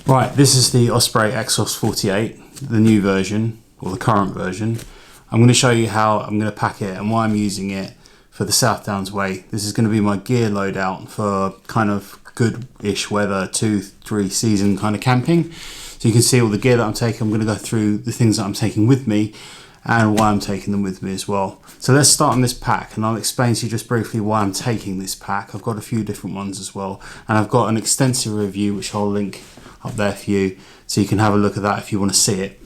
Right, this is the Osprey Exos 48, the new version, or the current version. I'm going to show you how I'm going to pack it and why I'm using it for the South Downs Way. This is going to be my gear loadout for kind of good-ish weather, 2-3 season kind of camping. So you can see all the gear that I'm taking. I'm going to go through the things that I'm taking with me and why I'm taking them with me as well. So let's start on this pack, and I'll explain to you just briefly why I'm taking this pack. I've got a few different ones as well, and I've got an extensive review which I'll link up there for you, so you can have a look at that if you want to see it.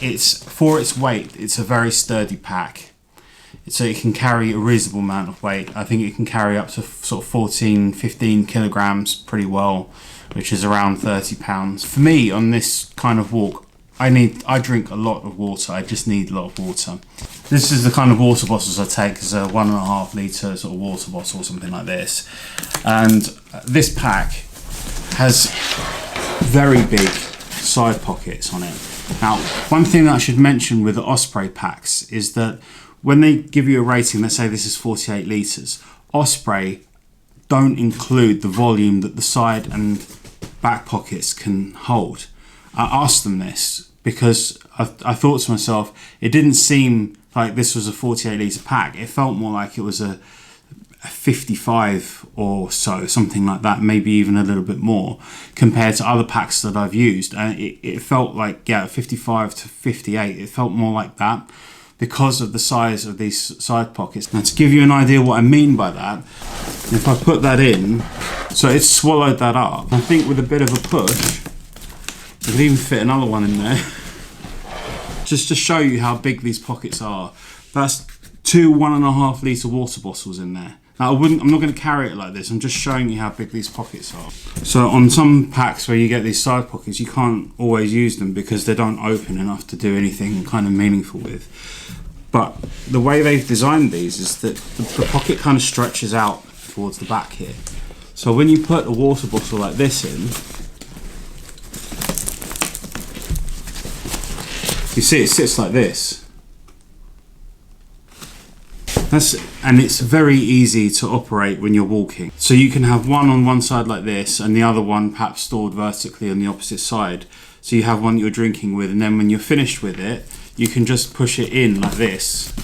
It's, for its weight, it's a very sturdy pack, so it can carry a reasonable amount of weight. I think it can carry up to sort of 14-15 kilograms pretty well, which is around 30 pounds. For me, on this kind of walk, I drink a lot of water. I just need a lot of water. This is the kind of water bottles I take, as a 1.5 litre sort of water bottle or something like this. And this pack has very big side pockets on it. Now, one thing that I should mention with the Osprey packs is that when they give you a rating, let's say this is 48 litres, Osprey don't include the volume that the side and back pockets can hold. I asked them this because I thought to myself, it didn't seem like this was a 48 litre pack. It felt more like it was a 55 or so, something like that, maybe even a little bit more compared to other packs that I've used. And it felt like, yeah, 55 to 58, it felt more like that because of the size of these side pockets. Now, to give you an idea what I mean by that, if I put that in, so it's swallowed that up. I think with a bit of a push, I could even fit another one in there. Just to show you how big these pockets are. That's 2 1.5 litre water bottles in there. Now I'm not going to carry it like this, I'm just showing you how big these pockets are. So on some packs where you get these side pockets, you can't always use them because they don't open enough to do anything kind of meaningful with. But the way they've designed these is that the pocket kind of stretches out towards the back here. So when you put a water bottle like this in, you see it sits like this. And it's very easy to operate when you're walking. So you can have one on one side like this and the other one perhaps stored vertically on the opposite side. So you have one that you're drinking with, and then when you're finished with it, you can just push it in like this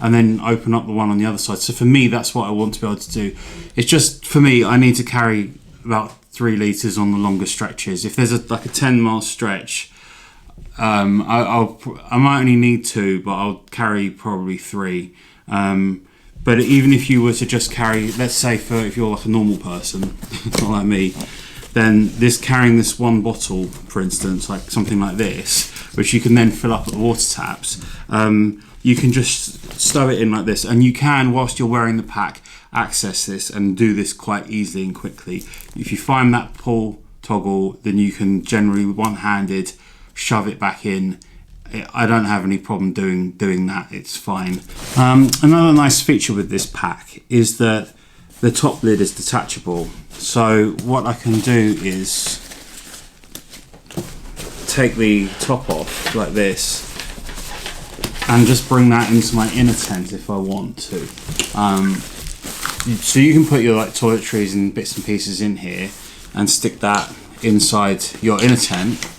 and then open up the one on the other side. So for me, that's what I want to be able to do. It's just, for me, I need to carry about 3 litres on the longer stretches. If there's like a 10-mile stretch, I might only need 2, but I'll carry probably 3. But even if you were to just carry, let's say if you're like a normal person, not like me, then carrying this one bottle, for instance, like something like this, which you can then fill up at the water taps, you can just stow it in like this, and you can, whilst you're wearing the pack, access this and do this quite easily and quickly. If you find that pull toggle, then you can generally one-handed shove it back in. I don't have any problem doing that, it's fine. Another nice feature with this pack is that the top lid is detachable. So what I can do is take the top off like this and just bring that into my inner tent if I want to. So you can put your like toiletries and bits and pieces in here and stick that inside your inner tent,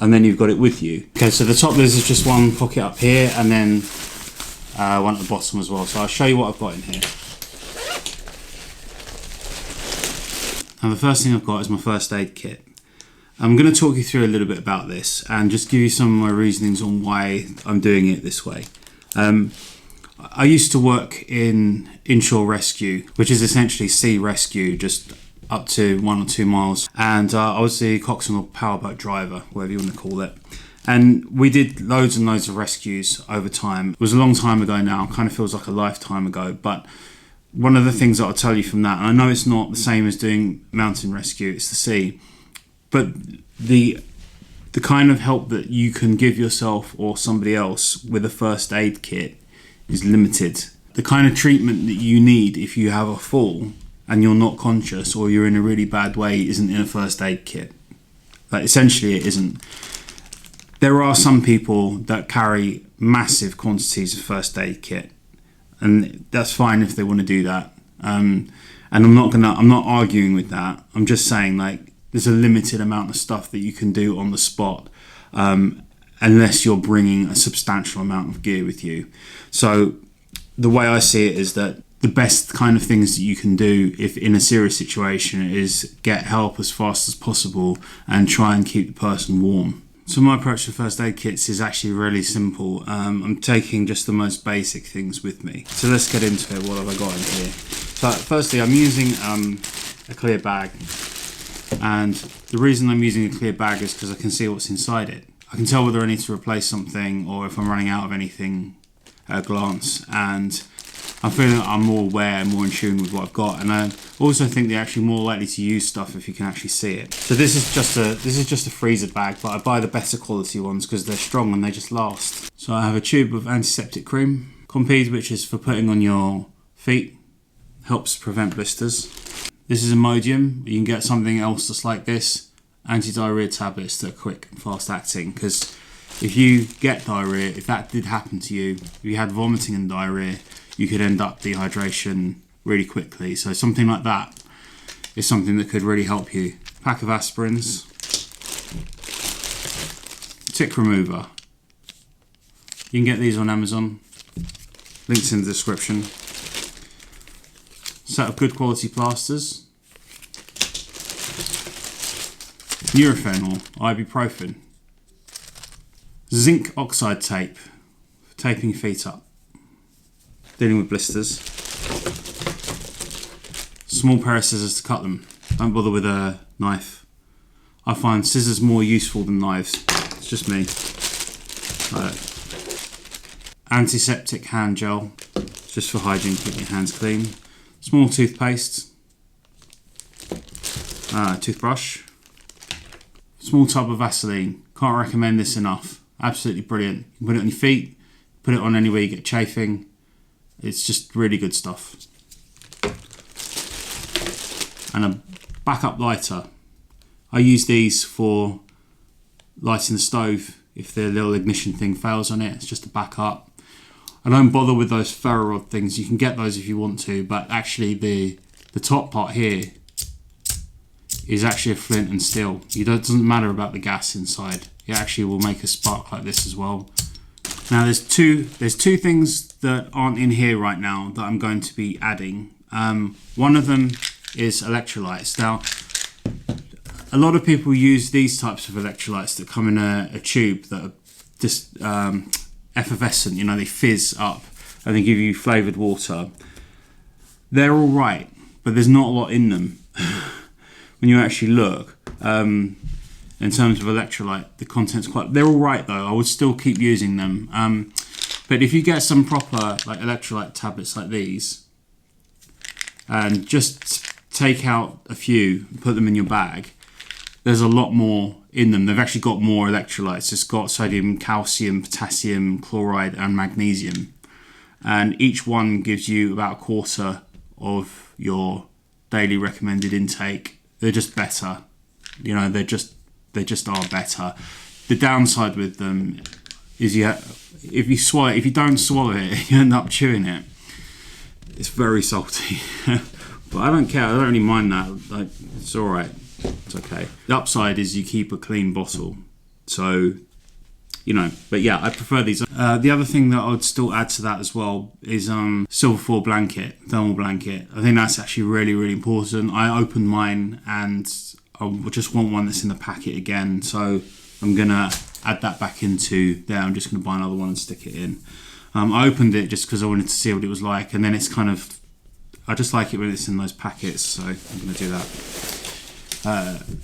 and then you've got it with you. Okay, so the top lid is just one pocket up here and then one at the bottom as well. So I'll show you what I've got in here. Now the first thing I've got is my first aid kit. I'm going to talk you through a little bit about this and just give you some of my reasonings on why I'm doing it this way. I used to work in inshore rescue, which is essentially sea rescue, just up to 1 or 2 miles, and I was the coxswain or powerboat driver, whatever you want to call it. And we did loads and loads of rescues over time. It was a long time ago now, kind of feels like a lifetime ago, but one of the things that I'll tell you from that, and I know it's not the same as doing mountain rescue, it's the sea, but the kind of help that you can give yourself or somebody else with a first aid kit is limited. The kind of treatment that you need if you have a fall and you're not conscious or you're in a really bad way isn't in a first aid kit. Like, essentially it isn't. There are some people that carry massive quantities of first aid kit, and that's fine if they want to do that. And I'm not arguing with that. I'm just saying, like, there's a limited amount of stuff that you can do on the spot, unless you're bringing a substantial amount of gear with you. So the way I see it is that the best kind of things that you can do if in a serious situation is get help as fast as possible and try and keep the person warm. So my approach to first aid kits is actually really simple. I'm taking just the most basic things with me. So let's get into it. What have I got in here? So firstly, I'm using a clear bag. And the reason I'm using a clear bag is because I can see what's inside it. I can tell whether I need to replace something or if I'm running out of anything at a glance. And I'm feeling that I'm more aware and more in tune with what I've got, and I also think they're actually more likely to use stuff if you can actually see it. So this is just a freezer bag, but I buy the better quality ones because they're strong and they just last. So I have a tube of antiseptic cream, Compeed, which is for putting on your feet, helps prevent blisters. This is Imodium. You can get something else just like this, anti-diarrhea tablets that are quick and fast acting, because if you get diarrhea, if that did happen to you, if you had vomiting and diarrhea, you could end up dehydration really quickly. So something like that is something that could really help you. Pack of aspirins, tick remover. You can get these on Amazon. Links in the description. Set of good quality plasters. Nurofen or ibuprofen. Zinc oxide tape for taping your feet up. Dealing with blisters. Small pair of scissors to cut them. Don't bother with a knife. I find scissors more useful than knives. It's just me. Antiseptic hand gel, just for hygiene, keep your hands clean. Small toothpaste. Toothbrush. Small tub of Vaseline. Can't recommend this enough. Absolutely brilliant. You can put it on your feet, put it on anywhere you get chafing. It's just really good stuff. And a backup lighter. I use these for lighting the stove if the little ignition thing fails on it. It's just a backup. I don't bother with those ferro rod things. You can get those if you want to, but actually the top part here is actually a flint and steel. It doesn't matter about the gas inside. It actually will make a spark like this as well. Now there's two things that aren't in here right now that I'm going to be adding. One of them is electrolytes. Now, a lot of people use these types of electrolytes that come in a tube that are just effervescent, you know, they fizz up and they give you flavoured water. They're all right, but there's not a lot in them. When you actually look, in terms of electrolyte, the content's they're all right though. I would still keep using them. But if you get some proper like electrolyte tablets like these, and just take out a few, put them in your bag, there's a lot more in them. They've actually got more electrolytes. It's got sodium, calcium, potassium, chloride, and magnesium. And each one gives you about a quarter of your daily recommended intake. They're just better. You know, they just are better. The downside with them is if you don't swallow it, you end up chewing it. It's very salty. But I don't care. I don't really mind that. Like, it's all right. It's okay. The upside is you keep a clean bottle. So, you know, but yeah, I prefer these. The other thing that I would still add to that as well is silver foil blanket, thermal blanket. I think that's actually really, really important. I opened mine and I just want one that's in the packet again. So I'm going to add that back into there. I'm just going to buy another one and stick it in. I opened it just because I wanted to see what it was like. And then it's kind of, I just like it when it's in those packets. So I'm going to do that.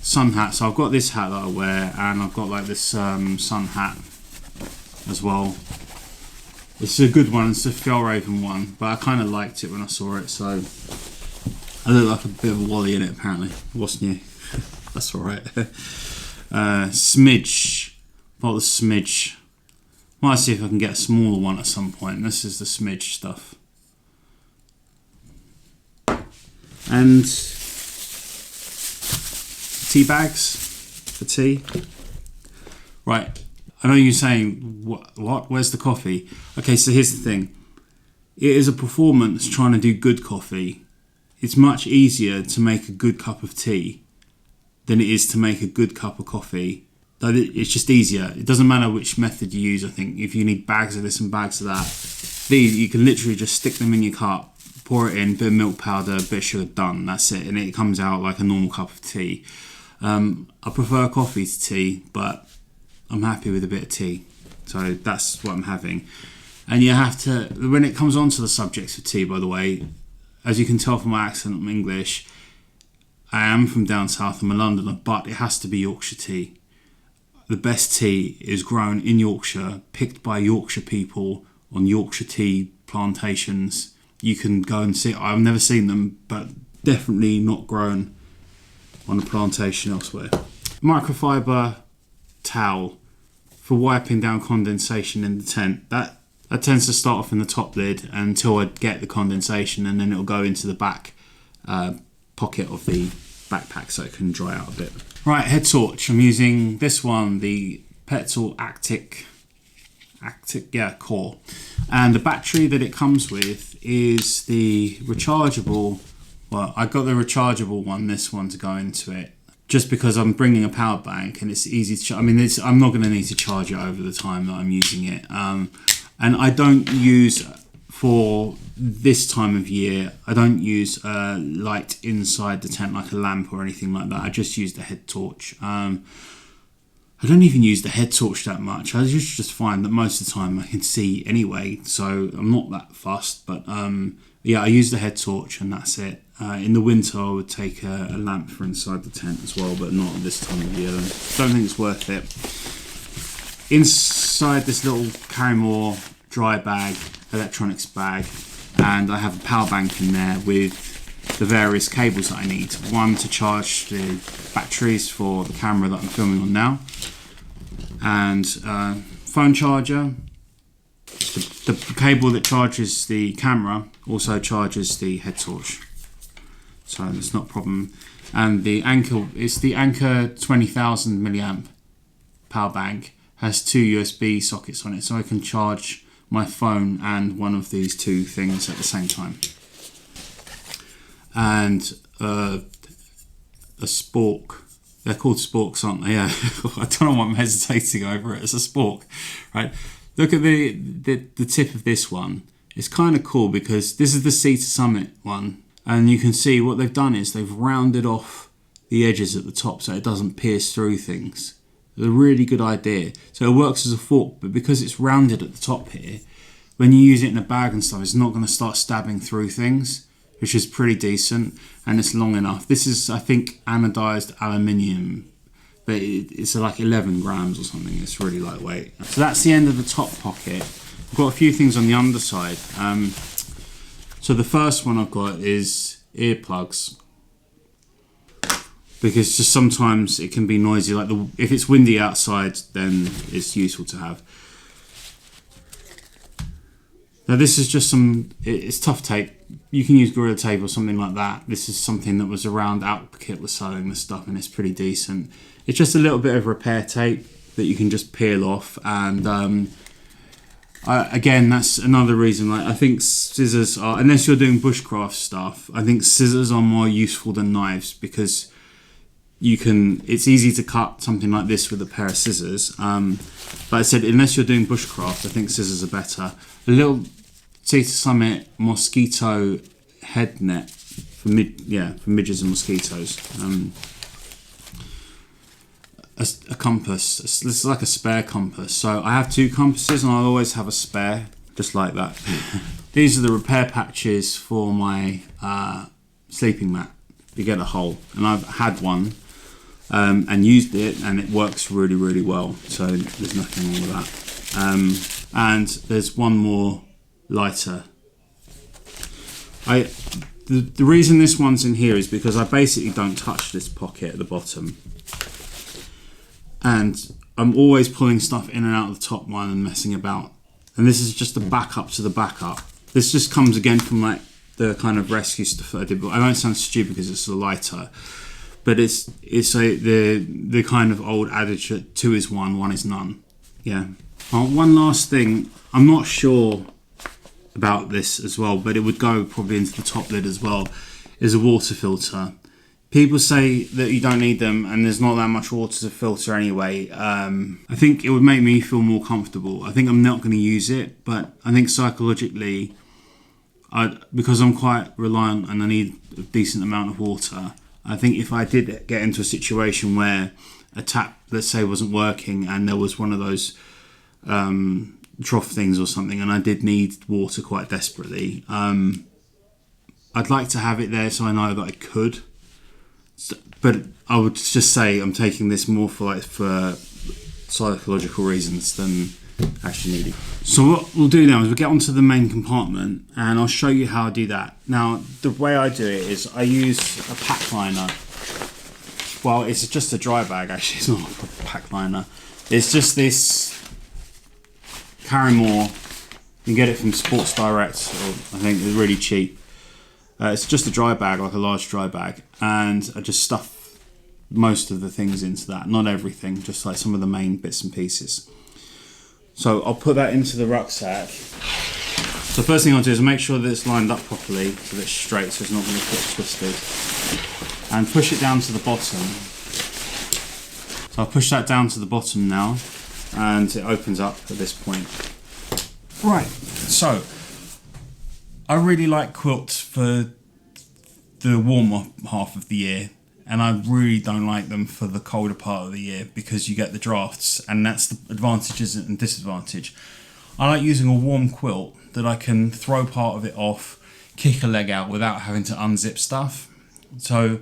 Sun hat. So I've got this hat that I wear, and I've got like this sun hat as well. It's a good one. It's a Fjallraven one, but I kind of liked it when I saw it. So I look like a bit of a wally in it. Apparently, what's new? That's all right. Smidge. Bought the Smidge. Might see if I can get a smaller one at some point. This is the Smidge stuff. And tea bags for tea. Right, I know you're saying, what? Where's the coffee? Okay, so here's the thing. It is a performance trying to do good coffee. It's much easier to make a good cup of tea than it is to make a good cup of coffee. It's just easier. It doesn't matter which method you use. I think if you need bags of this and bags of that, these you can literally just stick them in your cup, pour it in, bit of milk powder, bit of sugar, done. That's it, and it comes out like a normal cup of tea. I prefer coffee to tea, but I'm happy with a bit of tea, so that's what I'm having. And you have to, when it comes on to the subjects of tea, by the way, as you can tell from my accent, I'm English. I am from down south, I'm a Londoner, but it has to be Yorkshire tea. The best tea is grown in Yorkshire, picked by Yorkshire people on Yorkshire tea plantations. You can go and see, I've never seen them, but definitely not grown on a plantation elsewhere. Microfiber towel for wiping down condensation in the tent. That tends to start off in the top lid until I get the condensation, and then it'll go into the back pocket of the backpack so it can dry out a bit. Right, head torch. I'm using this one, the Petzl Actic Core. And the battery that it comes with is the rechargeable. Well, I got the rechargeable one, this one, to go into it, just because I'm bringing a power bank and it's easy to. I'm not going to need to charge it over the time that I'm using it. And I don't use, for this time of year, I don't use a light inside the tent like a lamp or anything like that. I just use the head torch. I don't even use the head torch that much. I just find that most of the time I can see anyway, so I'm not that fussed. But yeah, I use the head torch and that's it. In the winter I would take a lamp for inside the tent as well, but not at this time of year. Don't think it's worth it. Inside this little Carrymore dry bag, electronics bag, and I have a power bank in there with the various cables that I need. One to charge the batteries for the camera that I'm filming on now, and phone charger. The cable that charges the camera also charges the head torch, so that's not a problem. And the Anker, it's the Anker 20,000 milliamp power bank, has two USB sockets on it, so I can charge my phone and one of these two things at the same time. And a spork. They're called sporks, aren't they? Yeah. I don't know why I'm hesitating over it. It's a spork, right? Look at the tip of this one. It's kind of cool because this is the Sea to Summit one, and you can see what they've done is they've rounded off the edges at the top so it doesn't pierce through things. It's a really good idea. So it works as a fork, but because it's rounded at the top here, when you use it in a bag and stuff, it's not going to start stabbing through things, which is pretty decent, and it's long enough. This is, I think, anodized aluminium, but it's like 11 grams or something. It's really lightweight. So that's the end of the top pocket. I've got a few things on the underside. So the first one I've got is earplugs, because just sometimes it can be noisy. Like if it's windy outside, then it's useful to have. Now this is just it's tough tape. You can use Gorilla Tape or something like that. This is something that was around. Outkit was selling this stuff and it's pretty decent. It's just a little bit of repair tape that you can just peel off. And again, that's another reason. Like I think scissors are, unless you're doing bushcraft stuff, I think scissors are more useful than knives, because it's easy to cut something like this with a pair of scissors. But I said, unless you're doing bushcraft, I think scissors are better. A little Sea to Summit mosquito head net for midges and mosquitoes. A compass. This is like a spare compass. So I have two compasses and I'll always have a spare, just like that. These are the repair patches for my sleeping mat. You get a hole, and I've had one and used it, and it works really, really well. So there's nothing wrong with that. And there's one more lighter. The reason this one's in here is because I basically don't touch this pocket at the bottom, and I'm always pulling stuff in and out of the top one and messing about. And this is just a backup to the backup. This just comes again from like the kind of rescue stuff that I did, but I don't sound stupid because it's a lighter. But it's the kind of old adage that 2 is 1, 1 is none. Yeah. One last thing, I'm not sure about this as well, but it would go probably into the top lid as well, is a water filter. People say that you don't need them and there's not that much water to filter anyway. I think it would make me feel more comfortable. I think I'm not going to use it, but I think psychologically, because I'm quite reliant and I need a decent amount of water, I think if I did get into a situation where a tap, let's say, wasn't working and there was one of those trough things or something and I did need water quite desperately, I'd like to have it there so I know that I could. But I would just say I'm taking this more for psychological reasons than actually needing. So what we'll do now is we'll get onto the main compartment and I'll show you how I do that. Now the way I do it is I use a pack liner. Well, it's just a dry bag actually, it's not a proper pack liner. It's just this Carrymore. You can get it from Sports Direct, or I think it's really cheap. It's just a dry bag, like a large dry bag, and I just stuff most of the things into that. Not everything, just like some of the main bits and pieces. So I'll put that into the rucksack. So first thing I'll do is make sure that it's lined up properly, so that it's straight, so it's not going to get twisted. And push it down to the bottom. So I'll push that down to the bottom now, and it opens up at this point. Right, so I really like quilts for the warmer half of the year, and I really don't like them for the colder part of the year because you get the drafts, and that's the advantages and disadvantage. I like using a warm quilt that I can throw part of it off, kick a leg out without having to unzip stuff. So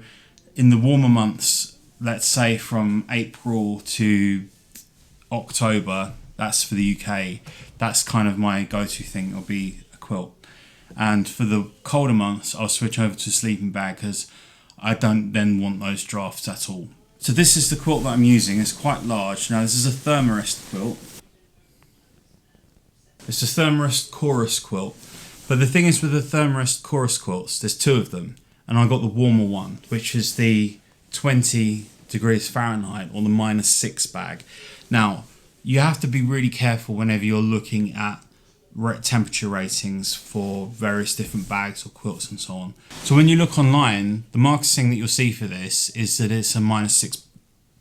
in the warmer months, let's say from April to October, that's for the UK, that's kind of my go-to thing, it'll be a quilt. And for the colder months, I'll switch over to a sleeping bag because I don't then want those drafts at all. So this is the quilt that I'm using. It's quite large. Now this is a Thermarest quilt. It's a Thermarest Chorus quilt. But the thing is with the Thermarest Chorus quilts, there's two of them. And I got the warmer one, which is the 20 degrees Fahrenheit or the -6 bag. Now, you have to be really careful whenever you're looking at temperature ratings for various different bags or quilts and so on. So when you look online, the marketing that you'll see for this is that it's a -6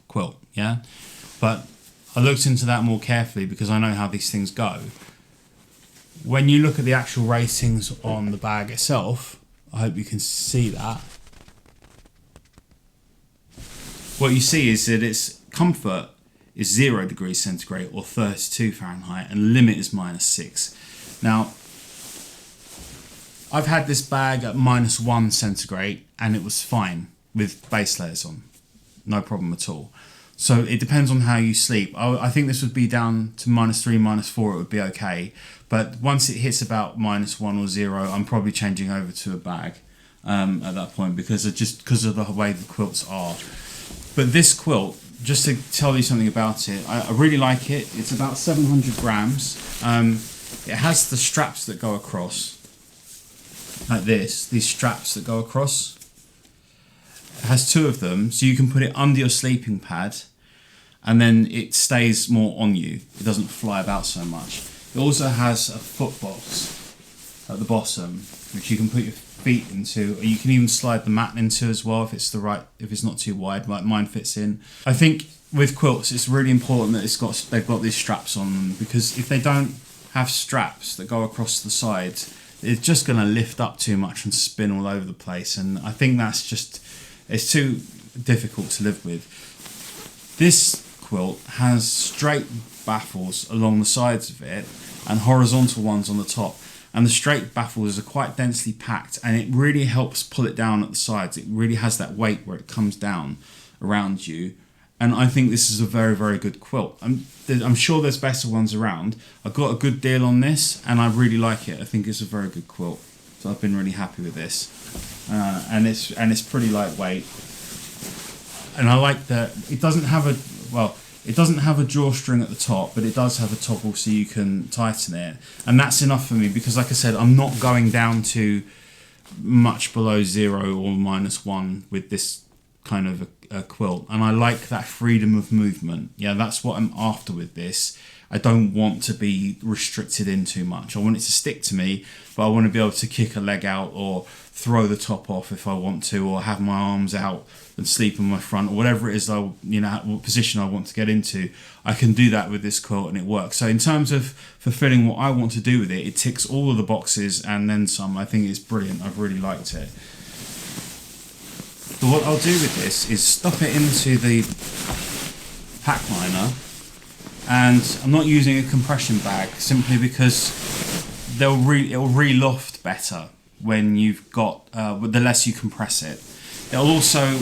quilt, yeah? But I looked into that more carefully because I know how these things go. When you look at the actual ratings on the bag itself, I hope you can see that. What you see is that its comfort is 0 degrees centigrade or 32 Fahrenheit and limit is -6. Now, I've had this bag at -1 centigrade and it was fine with base layers on. No problem at all. So it depends on how you sleep. I think this would be down to -3, -4, it would be okay. But once it hits about -1 or 0, I'm probably changing over to a bag at that point because of the way the quilts are. But this quilt, just to tell you something about it, I really like it. It's about 700 grams. It has the straps that go across, like this, these straps that go across. It has two of them, so you can put it under your sleeping pad and then it stays more on you. It doesn't fly about so much. It also has a foot box at the bottom, which you can put your feet into, or you can even slide the mat into as well if it's not too wide, like mine fits in. I think with quilts it's really important that they've got these straps on them, because if they don't have straps that go across the sides, it's just going to lift up too much and spin all over the place, and I think it's too difficult to live with. This quilt has straight baffles along the sides of it and horizontal ones on the top. And the straight baffles are quite densely packed, and it really helps pull it down at the sides. It really has that weight where it comes down around you. And I think this is a very, very good quilt. I'm sure there's better ones around. I got a good deal on this, and I really like it. I think it's a very good quilt. So I've been really happy with this. And it's pretty lightweight. And I like that it doesn't have a drawstring at the top, but it does have a toggle so you can tighten it. And that's enough for me because, like I said, I'm not going down to much below 0 or -1 with this kind of a quilt. And I like that freedom of movement. Yeah, that's what I'm after with this. I don't want to be restricted in too much. I want it to stick to me, but I want to be able to kick a leg out or throw the top off if I want to, or have my arms out and sleep on my front, or whatever it is what position I want to get into, I can do that with this quilt and it works. So in terms of fulfilling what I want to do with it, it ticks all of the boxes and then some. I think it's brilliant. I've really liked it. But what I'll do with this is stuff it into the pack liner, and I'm not using a compression bag simply because it'll re-loft better when you've got the less you compress it. It'll also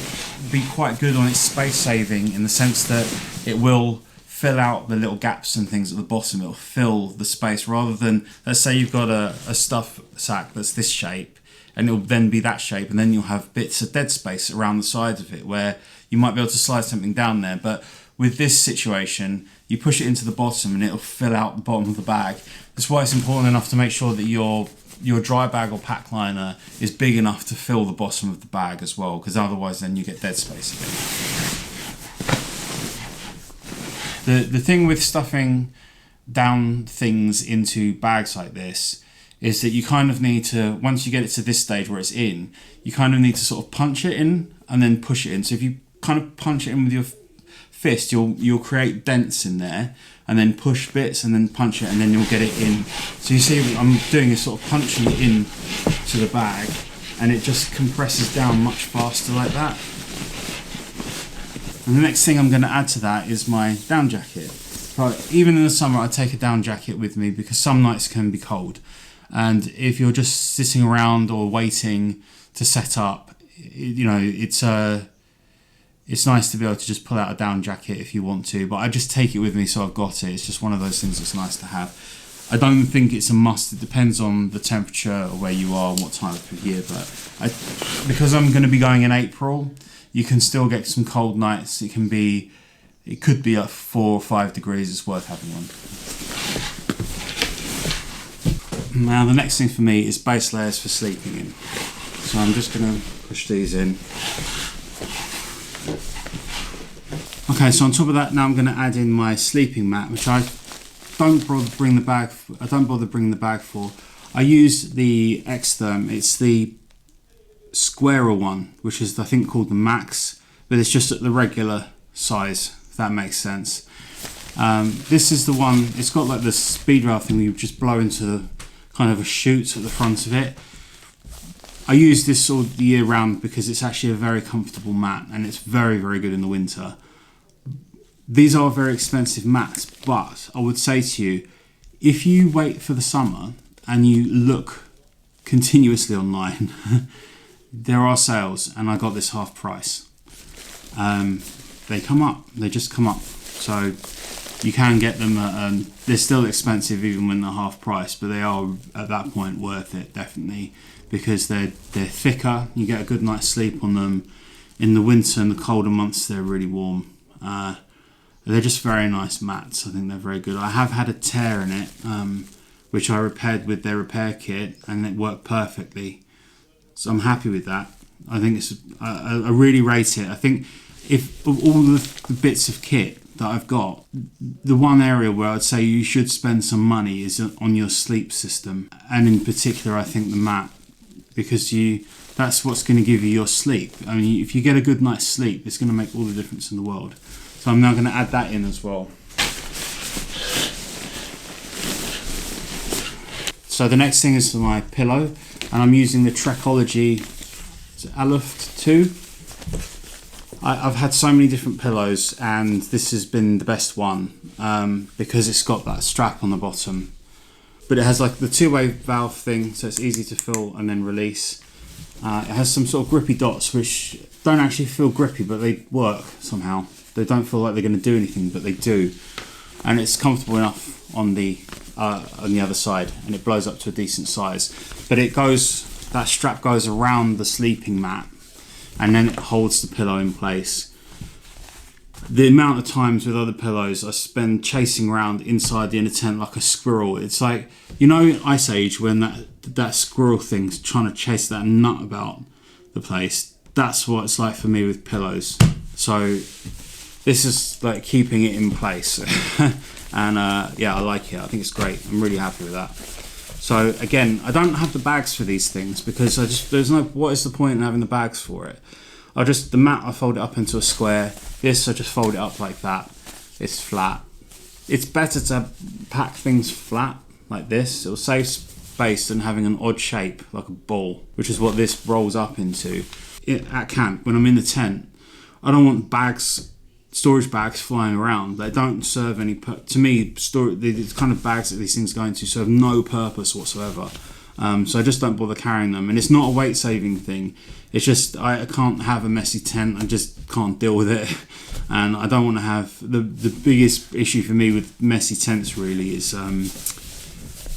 be quite good on its space saving in the sense that it will fill out the little gaps and things at the bottom. It'll fill the space rather than, let's say you've got a stuff sack that's this shape, and it'll then be that shape, and then you'll have bits of dead space around the sides of it where you might be able to slide something down there. But with this situation, you push it into the bottom and it'll fill out the bottom of the bag. That's why it's important enough to make sure that your dry bag or pack liner is big enough to fill the bottom of the bag as well, because otherwise then you get dead space again. The thing with stuffing down things into bags like this is that you kind of need to, once you get it to this stage where it's in, you kind of need to sort of punch it in and then push it in. So if you kind of punch it in with your fist, you'll create dents in there, and then push bits and then punch it, and then you'll get it in. So you see I'm doing is sort of punching it in to the bag, and it just compresses down much faster like that. And the next thing I'm going to add to that is my down jacket. But even in the summer I take a down jacket with me because some nights can be cold, and if you're just sitting around or waiting to set up, it's nice to be able to just pull out a down jacket if you want to, but I just take it with me so I've got it. It's just one of those things that's nice to have. I don't think it's a must. It depends on the temperature or where you are and what time of year, but because I'm going to be going in April, you can still get some cold nights. It could be at 4 or 5 degrees. It's worth having one. Now the next thing for me is base layers for sleeping in. So I'm just going to push these in. Okay, so on top of that, now I'm going to add in my sleeping mat, which I don't bother bring the bag for. I use the Xtherm. It's the squarer one, which is I think called the Max, but it's just at the regular size, if that makes sense. This is the one. It's got like the speed rail thing where you just blow into kind of a chute at the front of it. I use this all the year round because it's actually a very comfortable mat, and it's very, very good in the winter. These are very expensive mats, but I would say to you, if you wait for the summer and you look continuously online, there are sales, and I got this half price. They just come up. So you can get them they're still expensive even when they're half price, but they are at that point worth it, definitely, because they're thicker. You get a good night's sleep on them. In the winter and the colder months, they're really warm. They're just very nice mats. I think they're very good. I have had a tear in it, which I repaired with their repair kit, and it worked perfectly. So I'm happy with that. I think I really rate it. I think if of all the bits of kit that I've got, the one area where I'd say you should spend some money is on your sleep system, and in particular I think the mat, because that's what's going to give you your sleep. I mean, if you get a good night's sleep, it's going to make all the difference in the world. So I'm now going to add that in as well. So the next thing is for my pillow, and I'm using the Trekology Aluft 2. I've had so many different pillows, and this has been the best one because it's got that strap on the bottom, but it has like the two-way valve thing, so it's easy to fill and then release. It has some sort of grippy dots which don't actually feel grippy, but they work somehow. They don't feel like they're going to do anything, but they do, and it's comfortable enough on the other side, and it blows up to a decent size. But that strap goes around the sleeping mat, and then it holds the pillow in place. The amount of times with other pillows I spend chasing around inside the inner tent like a squirrel. It's like, you know, Ice Age, when that squirrel thing's trying to chase that nut about the place. That's what it's like for me with pillows. So this is like keeping it in place. And yeah, I like it. I think it's great. I'm really happy with that. So again, I don't have the bags for these things because what is the point in having the bags for it? the mat I fold it up into a square. This I just fold it up like that. It's flat. It's better to pack things flat like this. It'll save space than having an odd shape like a ball, which is what this rolls up into. At camp, when I'm in the tent, I don't want storage bags flying around. They don't serve any to me. The kind of bags that these things go into serve no purpose whatsoever. So I just don't bother carrying them, and it's not a weight saving thing. It's just I can't have a messy tent. I just can't deal with it, and I don't want to have the biggest issue for me with messy tents really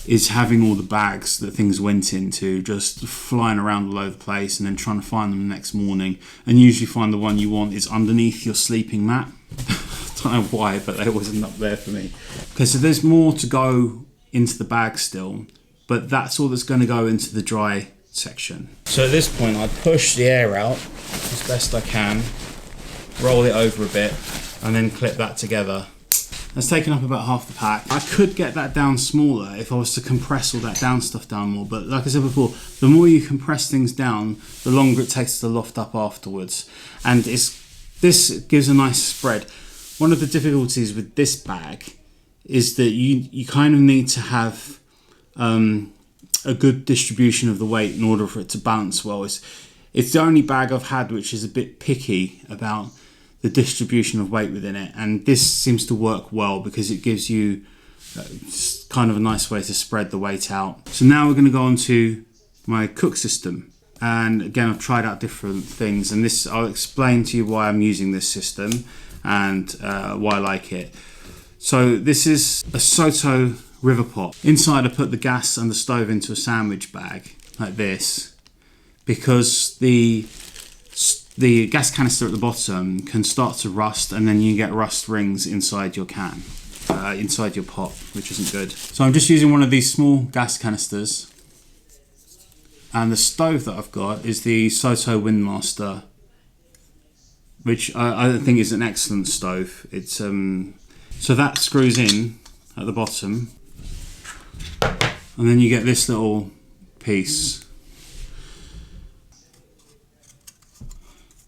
is having all the bags that things went into just flying around all over the place, and then trying to find them the next morning, and usually find the one you want is underneath your sleeping mat. I don't know why, but they always end up there for me. Okay, so there's more to go into the bag still, but that's all that's going to go into the dry section. So at this point I push the air out as best I can, roll it over a bit, and then clip that together. That's taken up about half the pack. I could get that down smaller if I was to compress all that down stuff down more, but like I said before, the more you compress things down, the longer it takes to loft up afterwards. And this gives a nice spread. One of the difficulties with this bag is that you kind of need to have a good distribution of the weight in order for it to balance well. It's the only bag I've had which is a bit picky about the distribution of weight within it, and this seems to work well because it gives you kind of a nice way to spread the weight out. So now we're going to go on to my cook system, and again I've tried out different things, and this I'll explain to you why I'm using this system and why I like it. So this is a Soto river pot. Inside I put the gas and the stove into a sandwich bag like this, because the gas canister at the bottom can start to rust, and then you get rust rings inside your can, inside your pot, which isn't good. So I'm just using one of these small gas canisters, and the stove that I've got is the Soto Windmaster, which I think is an excellent stove. It's so that screws in at the bottom, and then you get this little piece.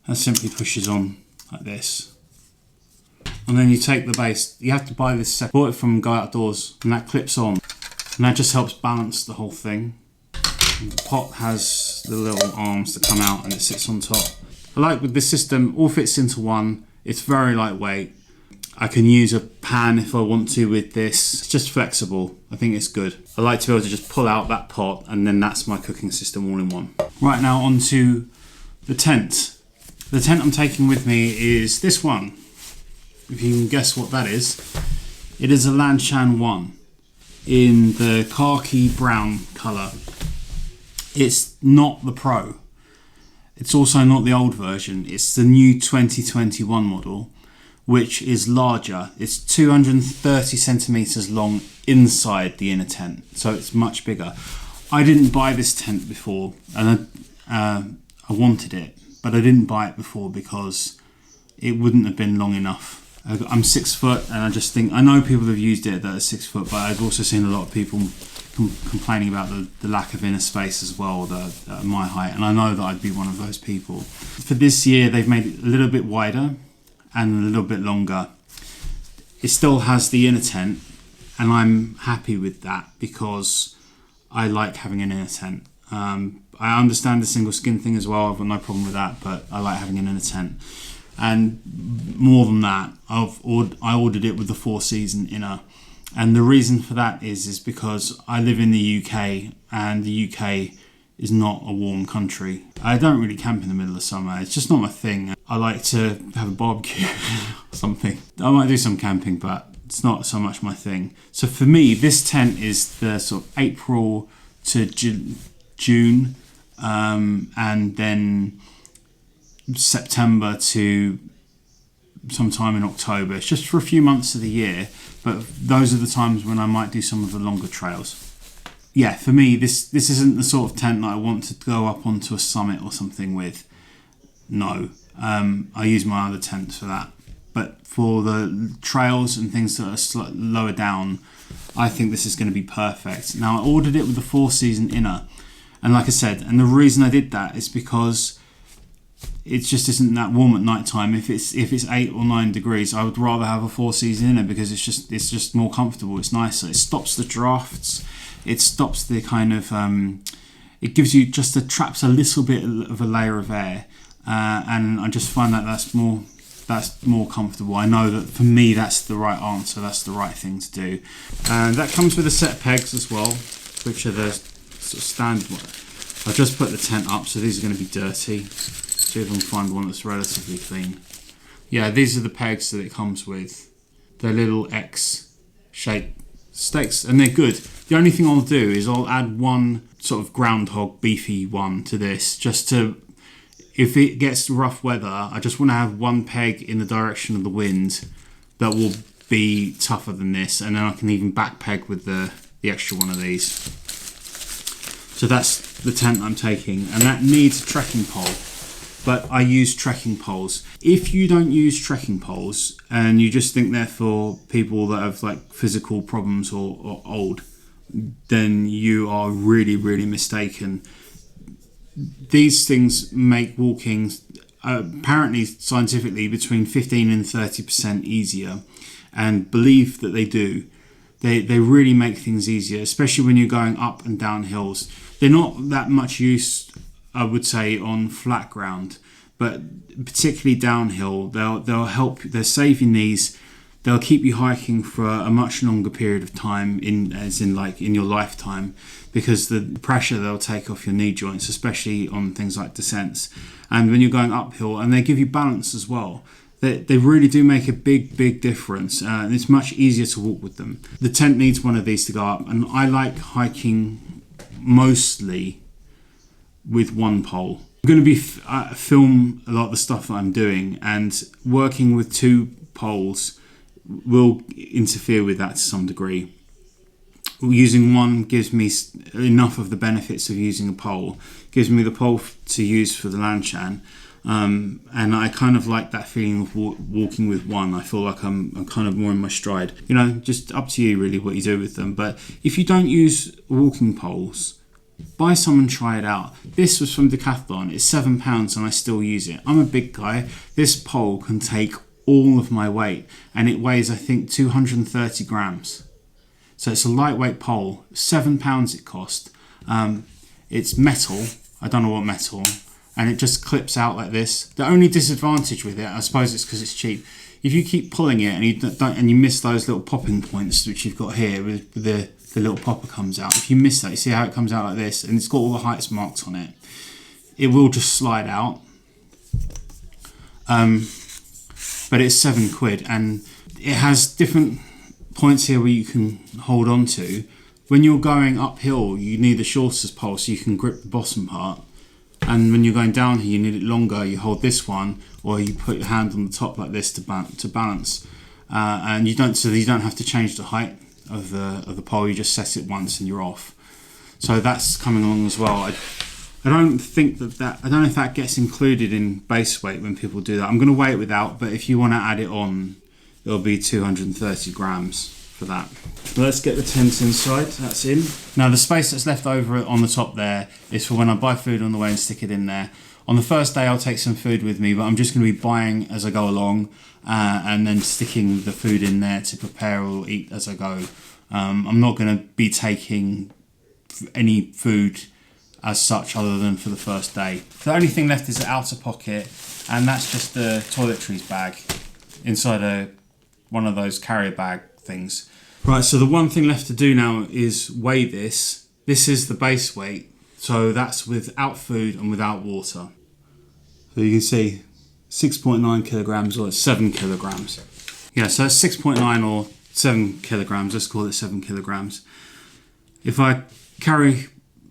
That simply pushes on like this, and then you take the base. You have to buy this set. Bought it from Go Outdoors, and that clips on, and that just helps balance the whole thing. And the pot has the little arms that come out, and it sits on top. I like with this system, all fits into one. It's very lightweight. I can use a pan if I want to with this. It's just flexible. I think it's good. I like to be able to just pull out that pot, and then that's my cooking system all in one. Right, now onto the tent. The tent I'm taking with me is this one. If you can guess what that is. It is a Lanshan 1 in the khaki brown colour. It's not the Pro. It's also not the old version. It's the new 2021 model, which is larger. It's 230 centimetres long inside the inner tent, so it's much bigger. I didn't buy this tent before, and I wanted it, but I didn't buy it before because it wouldn't have been long enough. I'm 6 foot, and I just think, I know people have used it that are 6 foot, but I've also seen a lot of people complaining about the lack of inner space as well, at my height, and I know that I'd be one of those people. For this year, they've made it a little bit wider and a little bit longer. It still has the inner tent, and I'm happy with that because I like having an inner tent. I understand the single skin thing as well. I've got no problem with that, but I like having an inner tent. And more than that, I ordered it with the 4-season inner, and the reason for that is because I live in the UK, and the UK is not a warm country. I don't really camp in the middle of summer. It's just not my thing. I like to have a barbecue or something. I might do some camping, but it's not so much my thing. So for me, this tent is the sort of April to June, and then September to sometime in October. It's just for a few months of the year, but those are the times when I might do some of the longer trails. Yeah, for me, this isn't the sort of tent that I want to go up onto a summit or something with. No, I use my other tents for that. But for the trails and things that are lower down, I think this is going to be perfect. Now, I ordered it with the 4-season inner, and like I said, and the reason I did that is because it just isn't that warm at night time. If it's 8 or 9 degrees, I would rather have a 4-season inner because it's just more comfortable. It's nicer. It stops the drafts. It stops the kind of it gives you traps a little bit of a layer of air, and I just find that that's more comfortable. I know that for me that's the right answer. That's the right thing to do. And that comes with a set of pegs as well, which are the sort of standard one. I've just put the tent up, so these are going to be dirty. See if I can find one that's relatively clean. Yeah, these are the pegs that it comes with. They're little X-shaped stakes, and they're good. The only thing I'll do is I'll add one sort of groundhog beefy one to this, just to, if it gets rough weather, I just want to have one peg in the direction of the wind that will be tougher than this, and then I can even back peg with the extra one of these. So that's the tent I'm taking, and that needs a trekking pole, but I use trekking poles. If you don't use trekking poles and you just think they're for people that have like physical problems or old, then you are really, really mistaken. These things make walking apparently scientifically between 15 and 30% easier, and believe that they do. They really make things easier, especially when you're going up and down hills. They're not that much use, I would say, on flat ground, but particularly downhill, they'll help. They'll save your knees. They'll keep you hiking for a much longer period of time, in your lifetime, because the pressure they'll take off your knee joints, especially on things like descents, and when you're going uphill, and they give you balance as well. They really do make a big difference, and it's much easier to walk with them. The tent needs one of these to go up, and I like hiking mostly with one pole. I'm going to be film a lot of the stuff that I'm doing, and working with 2 poles will interfere with that to some degree. Using one gives me enough of the benefits of using a pole. Gives me the pole to use for the Lanshan, and I kind of like that feeling of walking with one. I feel like I'm kind of more in my stride. You know, just up to you really what you do with them. But if you don't use walking poles, buy some and try it out. This was from Decathlon. It's £7 and I still use it. I'm a big guy. This pole can take all of my weight, and it weighs, I think, 230 grams. So it's a lightweight pole. £7 it cost. It's metal. I don't know what metal. And it just clips out like this. The only disadvantage with it, I suppose it's because it's cheap. If you keep pulling it and you miss those little popping points which you've got here, with the little popper comes out. If you miss that, you see how it comes out like this, and it's got all the heights marked on it. It will just slide out. But it's £7, and it has different points here where you can hold on to. When you're going uphill, you need the shortest pole so you can grip the bottom part, and when you're going down here, you need it longer. You hold this one, or you put your hand on the top like this to balance, and you don't have to change the height of the pole. You just set it once and you're off. So that's coming along as well. I don't think I don't know if that gets included in base weight when people do that. I'm going to weigh it without, but if you want to add it on, it'll be 230 grams for that. Let's get the tent inside. That's in. Now the space that's left over on the top there is for when I buy food on the way and stick it in there. On the first day I'll take some food with me, but I'm just going to be buying as I go along, and then sticking the food in there to prepare or eat as I go. I'm not going to be taking any food as such other than for the first day. The only thing left is the outer pocket, and that's just the toiletries bag inside one of those carrier bag things. Right, so the one thing left to do now is weigh this. This is the base weight, so that's without food and without water. So you can see 6.9 kilograms, or 7 kilograms. Yeah, so it's 6.9 or 7 kilograms, let's call it 7 kilograms. If I carry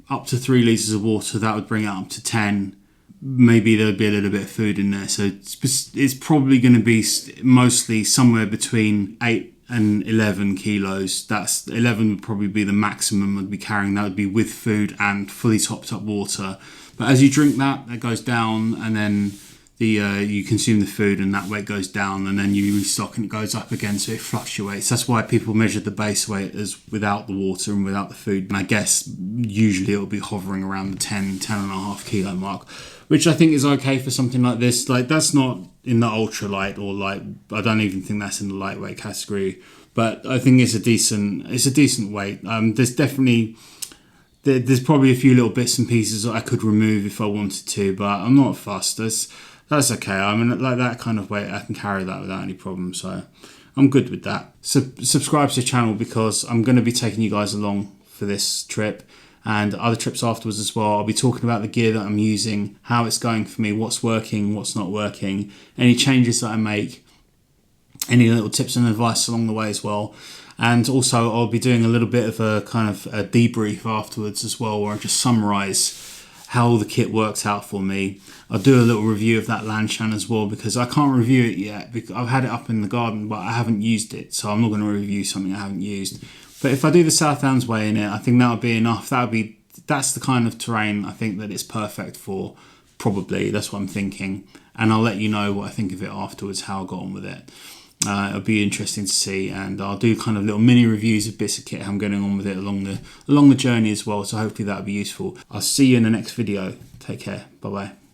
up to 3 litres of water, that would bring it up to 10. Maybe there'll be a little bit of food in there, so it's probably going to be mostly somewhere between 8 and 11 kilos. That's 11 would probably be the maximum I'd be carrying. That would be with food and fully topped up water. But as you drink that goes down, and then you consume the food and that weight goes down, and then you restock and it goes up again, so it fluctuates. That's why people measure the base weight as without the water and without the food. And I guess usually it'll be hovering around the 10.5 kilo mark, which I think is okay for something like this. Like, that's not in the ultra light or light. I don't even think that's in the lightweight category, but I think it's a decent weight. There's probably a few little bits and pieces that I could remove if I wanted to, but I'm not fussed. That's okay. I mean, like, that kind of weight, I can carry that without any problem, so I'm good with that. So subscribe to the channel, because I'm going to be taking you guys along for this trip and other trips afterwards as well. I'll be talking about the gear that I'm using, how it's going for me, what's working, what's not working, any changes that I make, any little tips and advice along the way as well. And also I'll be doing a little bit of a kind of a debrief afterwards as well, where I just summarise how the kit works out for me. I'll do a little review of that Lanshan as well, because I can't review it yet, because I've had it up in the garden but I haven't used it, so I'm not going to review something I haven't used. But if I do the South Downs Way in it, I think that would be enough. That's the kind of terrain I think that it's perfect for, probably. That's what I'm thinking, and I'll let you know what I think of it afterwards, how I got on with it. It'll be interesting to see, and I'll do kind of little mini reviews of bits of kit, how I'm getting on with it along the journey as well, so hopefully that'll be useful. I'll see you in the next video. Take care. Bye bye.